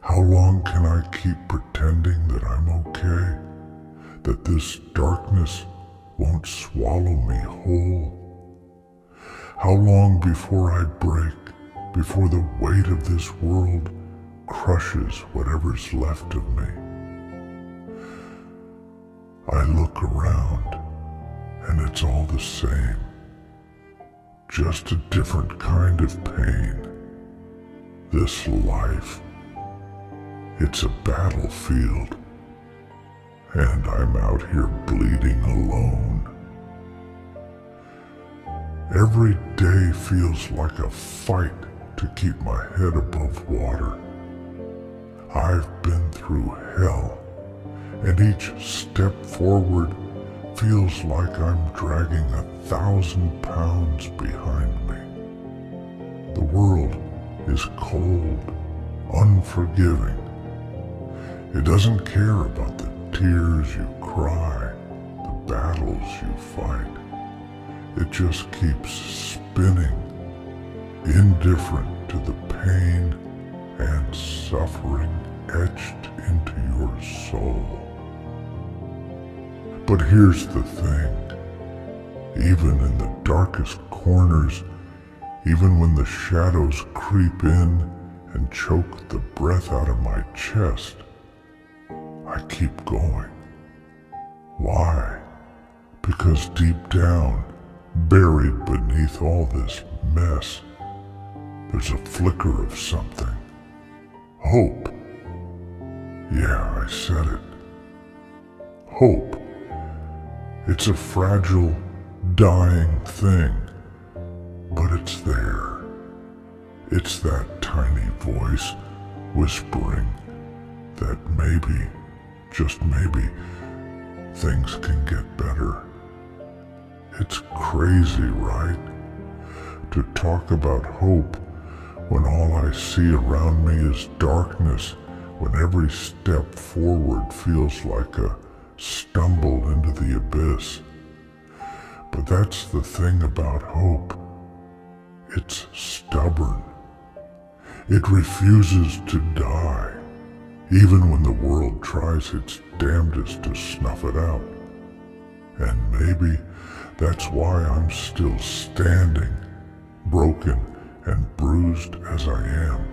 How long can I keep pretending that I'm okay? That this darkness won't swallow me whole? How long before I break, before the weight of this world crushes whatever's left of me? I look around and it's all the same, just a different kind of pain. This life, it's a battlefield, and I'm out here bleeding alone. Every day feels like a fight to keep my head above water. I've been through hell, and each step forward feels like I'm dragging 1,000 pounds behind me. The world is cold, unforgiving. It doesn't care about the tears you cry, the battles you fight. It just keeps spinning, indifferent to the pain and suffering etched into your soul. But here's the thing, even in the darkest corners, even when the shadows creep in and choke the breath out of my chest, I keep going. Why? Because deep down, buried beneath all this mess, there's a flicker of something. Hope. Yeah, I said it. Hope. It's a fragile, dying thing, but it's there. It's that tiny voice whispering that maybe, just maybe, things can get better. It's crazy, right? To talk about hope when all I see around me is darkness, when every step forward feels like a stumble into the abyss. But that's the thing about hope. It's stubborn. It refuses to die, even when the world tries its damnedest to snuff it out. And maybe that's why I'm still standing, broken and bruised as I am.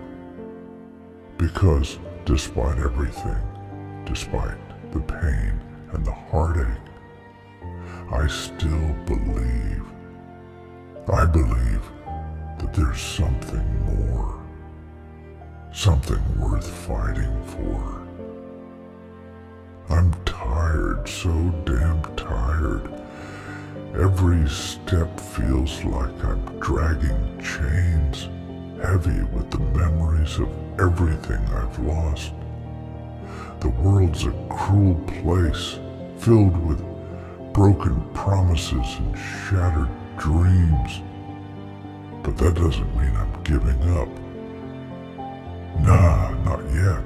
Because despite everything, despite the pain and the heartache, I still believe. I believe that there's something more, something worth fighting for. I'm tired, so damn tired. Every step feels like I'm dragging chains, heavy with the memories of everything I've lost. The world's a cruel place, filled with broken promises and shattered dreams. But that doesn't mean I'm giving up. Nah, not yet.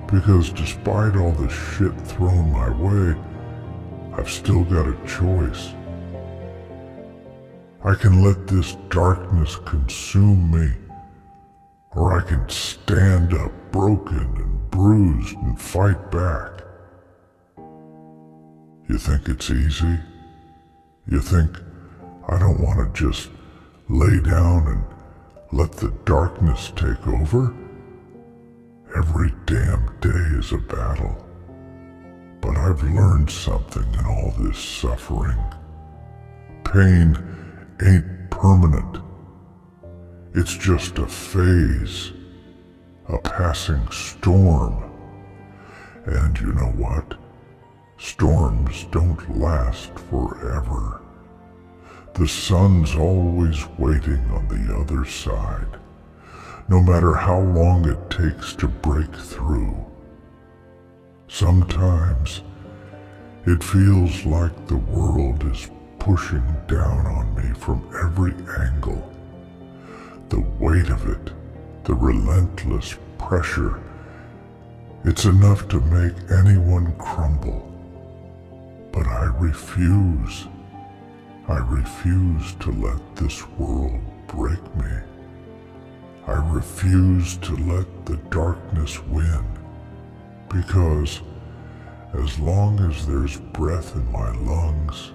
Because despite all the shit thrown my way, I've still got a choice. I can let this darkness consume me, or I can stand up broken and bruised and fight back. You think it's easy? You think I don't want to just lay down and let the darkness take over? Every damn day is a battle. But I've learned something in all this suffering. Pain ain't permanent. It's just a phase, a passing storm. And you know what? Storms don't last forever. The sun's always waiting on the other side, no matter how long it takes to break through. Sometimes it feels like the world is pushing down on me from every angle. The weight of it, the relentless pressure, it's enough to make anyone crumble. But I refuse. I refuse to let this world break me. I refuse to let the darkness win, because as long as there's breath in my lungs,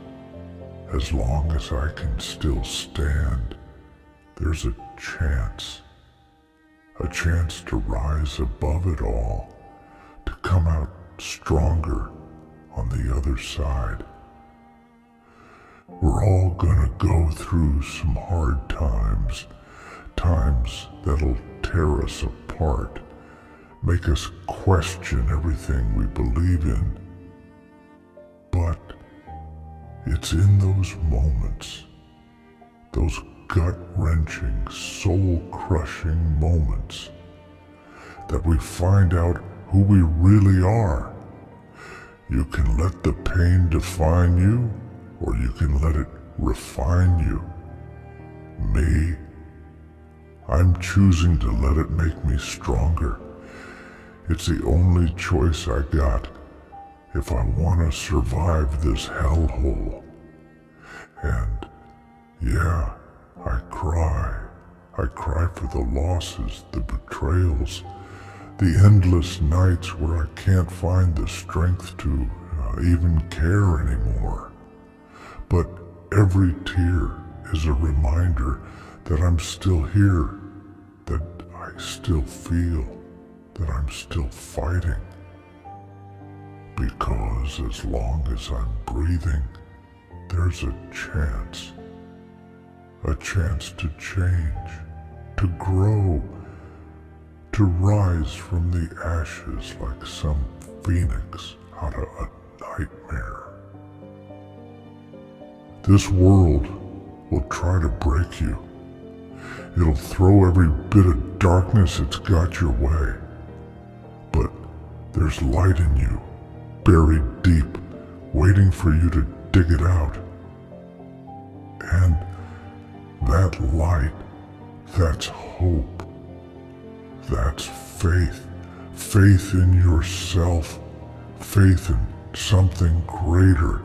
as long as I can still stand, there's a chance to rise above it all, to come out stronger on the other side. We're all gonna go through some hard times, times that'll tear us apart, make us question everything we believe in. But it's in those moments, those gut-wrenching, soul-crushing moments, that we find out who we really are. You can let the pain define you, or you can let it refine you. Me, I'm choosing to let it make me stronger. It's the only choice I got if I want to survive this hellhole. And yeah, I cry. I cry for the losses, the betrayals, the endless nights where I can't find the strength to even care anymore. But every tear is a reminder that I'm still here, that I still feel, that I'm still fighting. Because as long as I'm breathing, there's a chance to change, to grow, to rise from the ashes like some phoenix out of a nightmare. This world will try to break you. It'll throw every bit of darkness it's got your way. But there's light in you, buried deep, waiting for you to dig it out. And that light, that's hope. That's faith. Faith in yourself. Faith in something greater.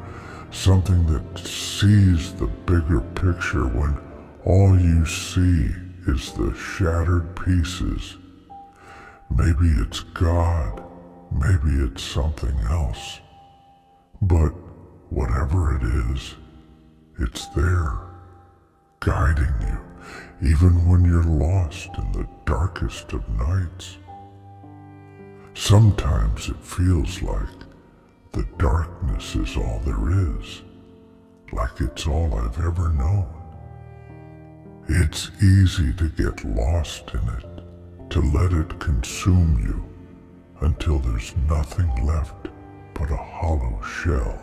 Something that sees the bigger picture when all you see is the shattered pieces. Maybe it's God. Maybe it's something else. But whatever it is, it's there, guiding you, even when you're lost in the darkest of nights. Sometimes it feels like the darkness is all there is, like it's all I've ever known. It's easy to get lost in it, to let it consume you until there's nothing left but a hollow shell.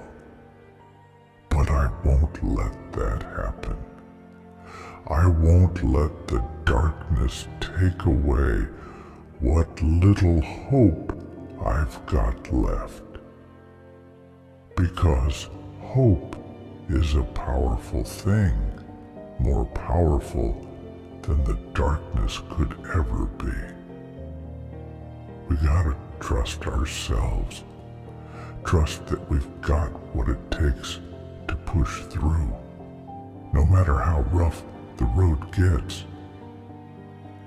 But I won't let that happen. I won't let the darkness take away what little hope I've got left. Because hope is a powerful thing, more powerful than the darkness could ever be. We gotta trust ourselves, trust that we've got what it takes to push through, no matter how rough the road gets.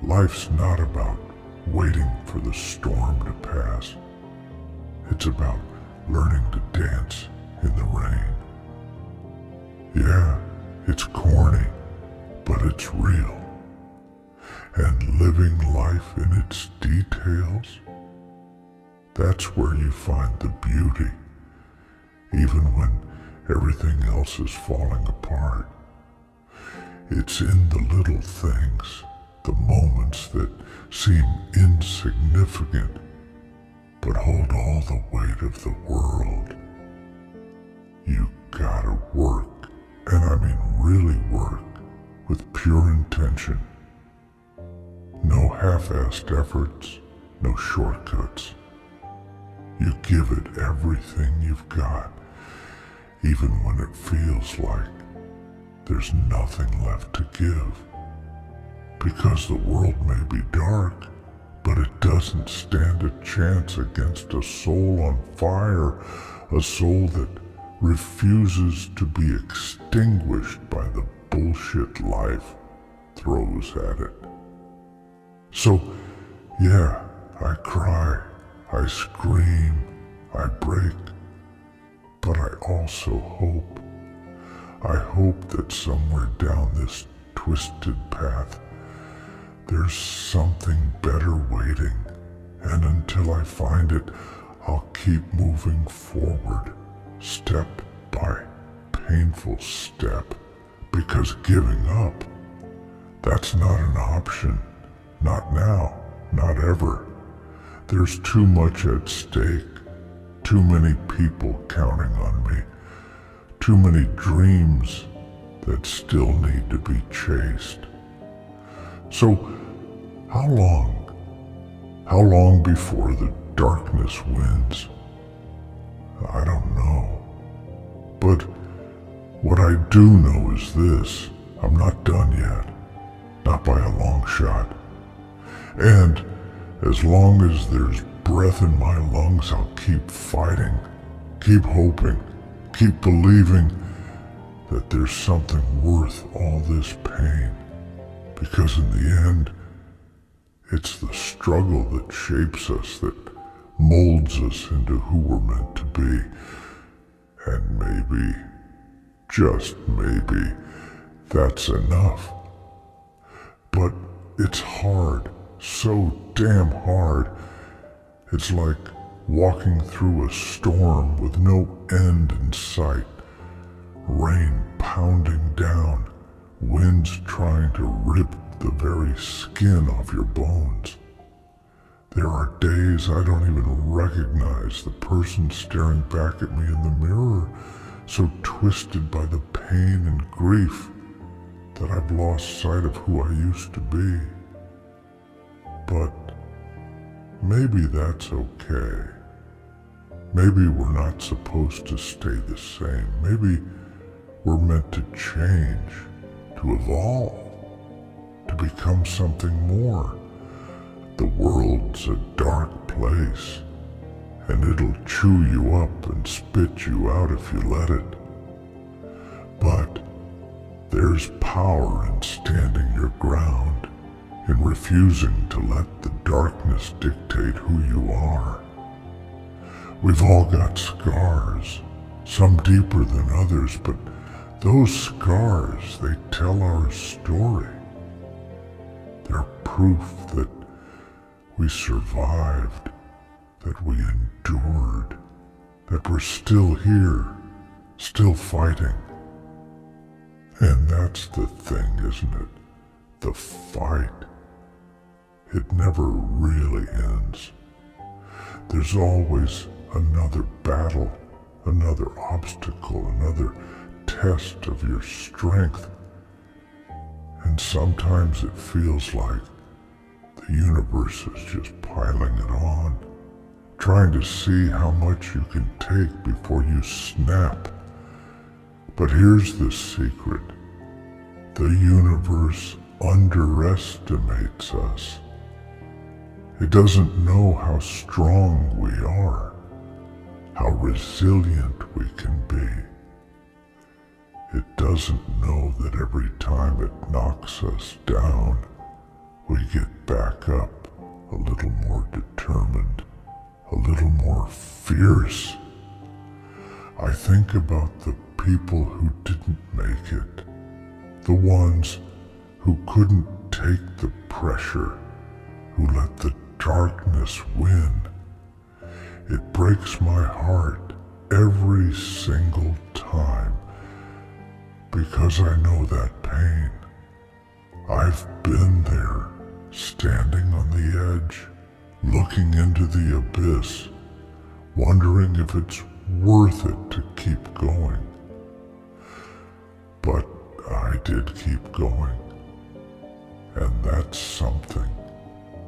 Life's not about waiting for the storm to pass. It's about learning to dance in the rain. Yeah, it's corny, but it's real. And living life in its details, that's where you find the beauty, even when everything else is falling apart. It's in the little things, the moments that seem insignificant, but hold all the weight of the world. You gotta work, and I mean really work, with pure intention. No half-assed efforts, no shortcuts. You give it everything you've got, even when it feels like there's nothing left to give. Because the world may be dark, but it doesn't stand a chance against a soul on fire, a soul that refuses to be extinguished by the bullshit life throws at it. So, yeah, I cry, I scream, I break, but I also hope. I hope that somewhere down this twisted path, there's something better waiting, and until I find it, I'll keep moving forward, step by painful step, because giving up, that's not an option. Not now, not ever. There's too much at stake, too many people counting on me, too many dreams that still need to be chased. So, how long? How long before the darkness wins? I don't know. But what I do know is this: I'm not done yet. Not by a long shot. And as long as there's breath in my lungs, I'll keep fighting, keep hoping, keep believing that there's something worth all this pain. Because in the end, it's the struggle that shapes us, that molds us into who we're meant to be. And maybe, just maybe, that's enough. But it's hard, so damn hard. It's like walking through a storm with no end in sight. Rain pounding down, winds trying to rip the very skin off your bones. There are days I don't even recognize the person staring back at me in the mirror, so twisted by the pain and grief that I've lost sight of who I used to be. But maybe that's okay. Maybe we're not supposed to stay the same. Maybe we're meant to change, to evolve, to become something more. The world's a dark place, and it'll chew you up and spit you out if you let it. But there's power in standing your ground, in refusing to let the darkness dictate who you are. We've all got scars, some deeper than others, but those scars, they tell our story. They're proof that we survived, that we endured, that we're still here, still fighting. And that's the thing, isn't it? The fight. It never really ends. There's always another battle, another obstacle, another test of your strength. And sometimes it feels like the universe is just piling it on, trying to see how much you can take before you snap. But here's the secret. The universe underestimates us. It doesn't know how strong we are, how resilient we can be. It doesn't know that every time it knocks us down, we get back up a little more determined, a little more fierce. I think about the people who didn't make it, the ones who couldn't take the pressure, who let the darkness win. It breaks my heart every single time, because I know that pain. I've been there, standing on the edge, looking into the abyss, wondering if it's worth it to keep going. But I did keep going. And that's something.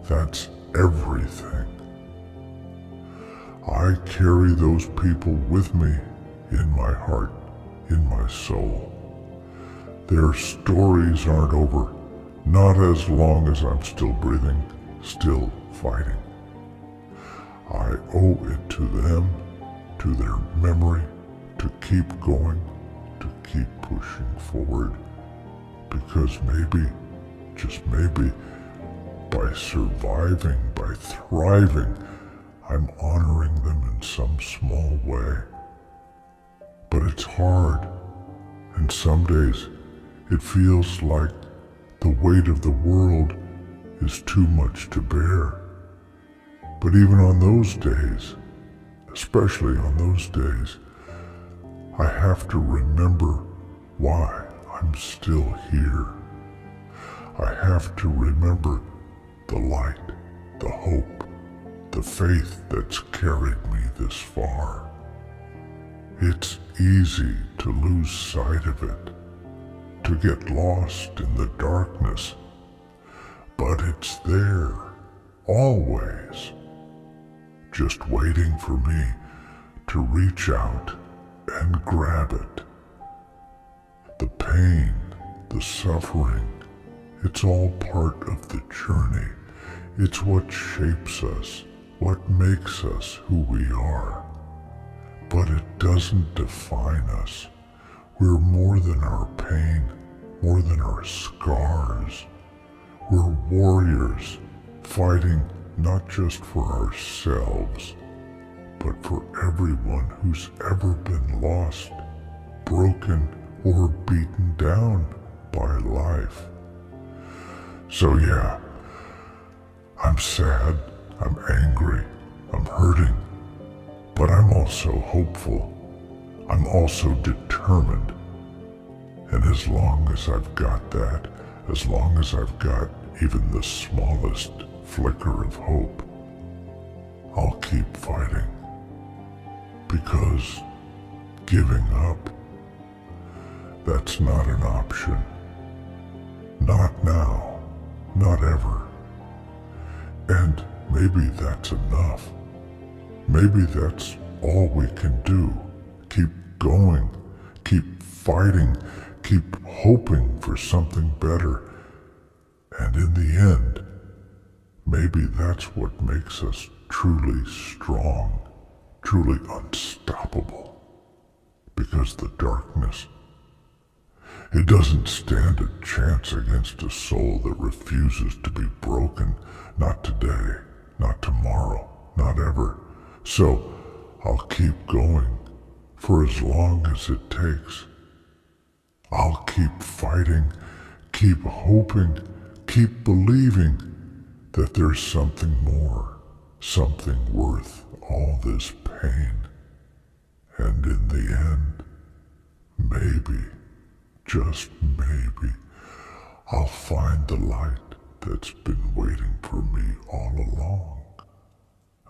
That's everything. I carry those people with me in my heart, in my soul. Their stories aren't over, not as long as I'm still breathing, still fighting. I owe it to them, to their memory, to keep going, to keep pushing forward, because maybe, just maybe, by surviving, by thriving, I'm honoring them in some small way. But it's hard, and some days it feels like the weight of the world is too much to bear. But even on those days, especially on those days, I have to remember why I'm still here. I have to remember the light, the hope, the faith that's carried me this far. It's easy to lose sight of it, to get lost in the darkness, but it's there, always, just waiting for me to reach out and grab it. The pain, the suffering, it's all part of the journey. It's what shapes us, what makes us who we are. But it doesn't define us. We're more than our pain, more than our scars. We're warriors, fighting not just for ourselves, but for everyone who's ever been lost, broken, or beaten down by life. So yeah, I'm sad, I'm angry, I'm hurting, but I'm also hopeful. I'm also determined. And as long as I've got that, as long as I've got even the smallest flicker of hope, I'll keep fighting. Because giving up, that's not an option. Not now, not ever. And maybe that's enough. Maybe that's all we can do. Keep going, keep fighting, keep hoping for something better. And in the end, maybe that's what makes us truly strong, truly unstoppable. Because the darkness, it doesn't stand a chance against a soul that refuses to be broken. Not today, not tomorrow, not ever. So I'll keep going for as long as it takes. I'll keep fighting, keep hoping, keep believing that there's something more, something worth all this pain. And in the end, maybe, just maybe, I'll find the light that's been waiting for me all along.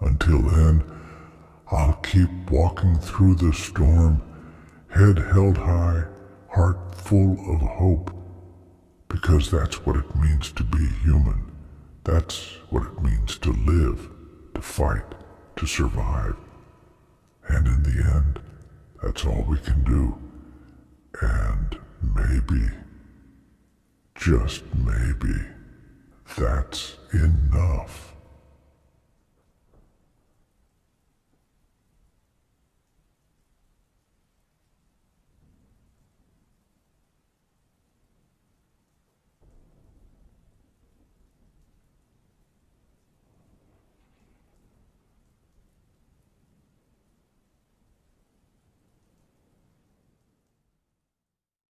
Until then, I'll keep walking through the storm, head held high, heart full of hope, because that's what it means to be human. That's what it means to live, to fight, to survive. And in the end, that's all we can do. And maybe, just maybe, that's enough.